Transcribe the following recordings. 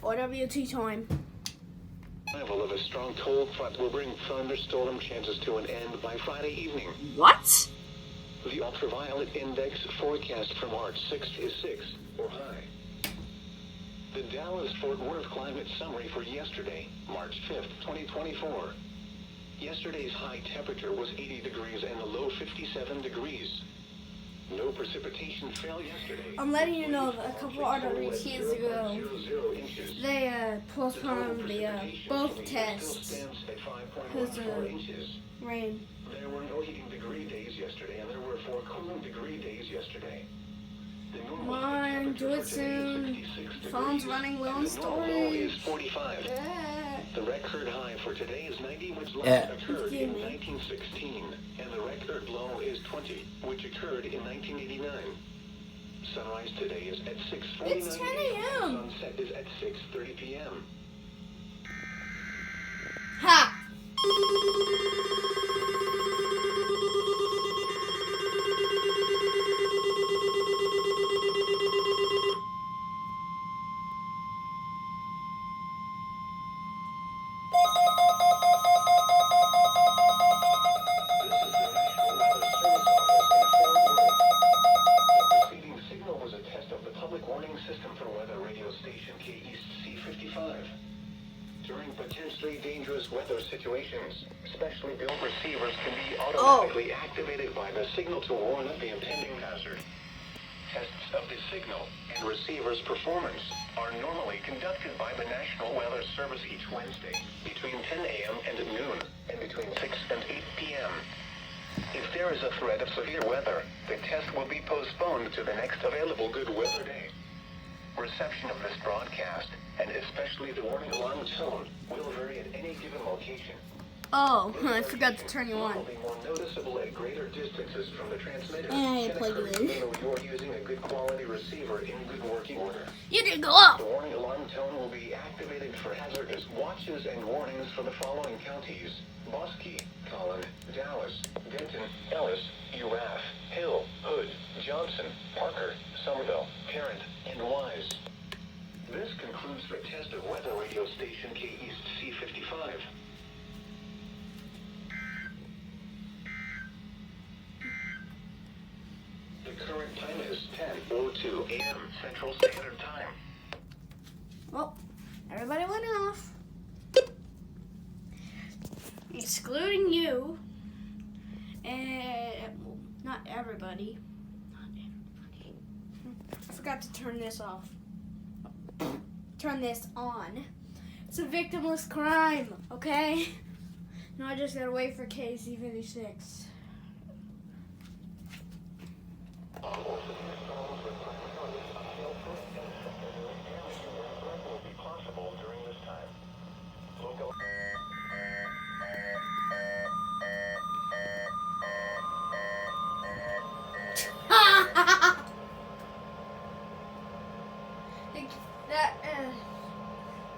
RWT time. Arrival of a strong cold front will bring thunderstorm chances to an end by Friday evening. What? The ultraviolet index forecast for March 6th is 6 or high. The Dallas-Fort Worth climate summary for yesterday, March 5th, 2024. Yesterday's high temperature was 80 degrees and the low 57 degrees. No precipitation fell yesterday. I'm letting you know that a couple RWTs ago, they postponed both tests because of rain. There were no heating degree days yesterday, and there were 4 cooling degree days yesterday. Come on, do it soon. Phone's running low on storage. Is 45. The record high for today is 90, which last occurred in 1916, and the record low is 20, which occurred in 1989. Sunrise today is at 6:49 It's 10 a.m. Sunset is at 6:30 p.m. Ha! During potentially dangerous weather situations, specially built receivers can be automatically activated by the signal to warn of the impending hazard. Tests of the signal and receiver's performance are normally conducted by the National Weather Service each Wednesday between 10 a.m. and noon and between 6 and 8 p.m. If there is a threat of severe weather, the test will be postponed to the next available good weather day. Reception of this broadcast, and especially the warning alarm tone, will vary at any given location. Oh, I forgot to turn you on. It will be more noticeable at greater distances from the transmitter. I plugged it in. Even though you're using a good quality receiver in good working order. You didn't go up. The warning alarm tone will be activated for hazardous watches and warnings for the following counties: Bosque, Collin, Dallas, Denton, Ellis, Urath, Hill, Hood, Johnson, Parker, Somerville, Tarrant, and Wise. This concludes the test of weather radio station K East C55. The current time is 10:02 a.m. Central Standard Time. Well, everybody went off. Excluding you. And not everybody. I forgot to turn this off. Turn this on. It's a victimless crime, okay? Now I just gotta wait for KC56.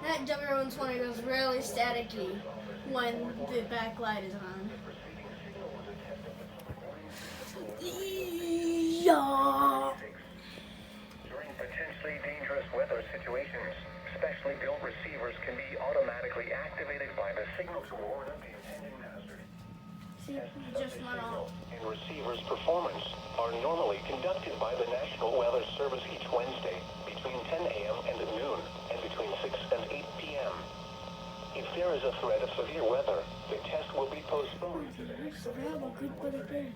That W120 goes really staticky when the backlight is on. Yeah. During potentially dangerous weather situations, specially built receivers can be automatically activated by the signal to warn of the impending hazard. See, it just went off. And receivers' performance are normally conducted by the National Weather Service each Wednesday between 10 a.m. and noon and between 6 and 8 p.m. If there is a threat of severe weather, the test will be postponed to the next available good weather day.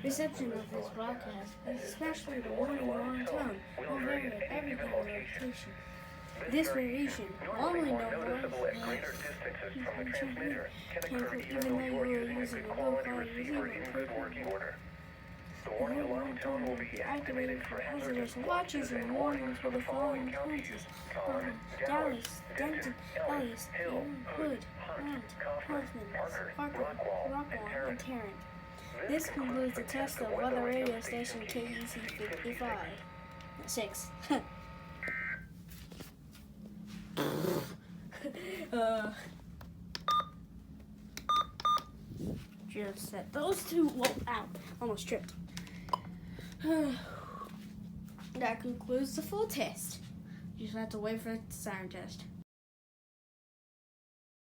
Reception of this broadcast, especially the warning alarm tone, will vary at every given location. This variation, normally known as greater distances from the transmitter, can occur even though you are using a good quality receiver in good working order. The warning alarm tone will be activated for hazardous watches and warnings for the following counties: Collin, Dallas, Denton, Ellis, Hill, Hood, Hunt, Hoffman, Parker, Rockwall, and Tarrant. This concludes the test of weather radio station KEC55. 6. Just set those two. Whoa, ow. Almost tripped. That concludes the full test. You just have to wait for the siren test.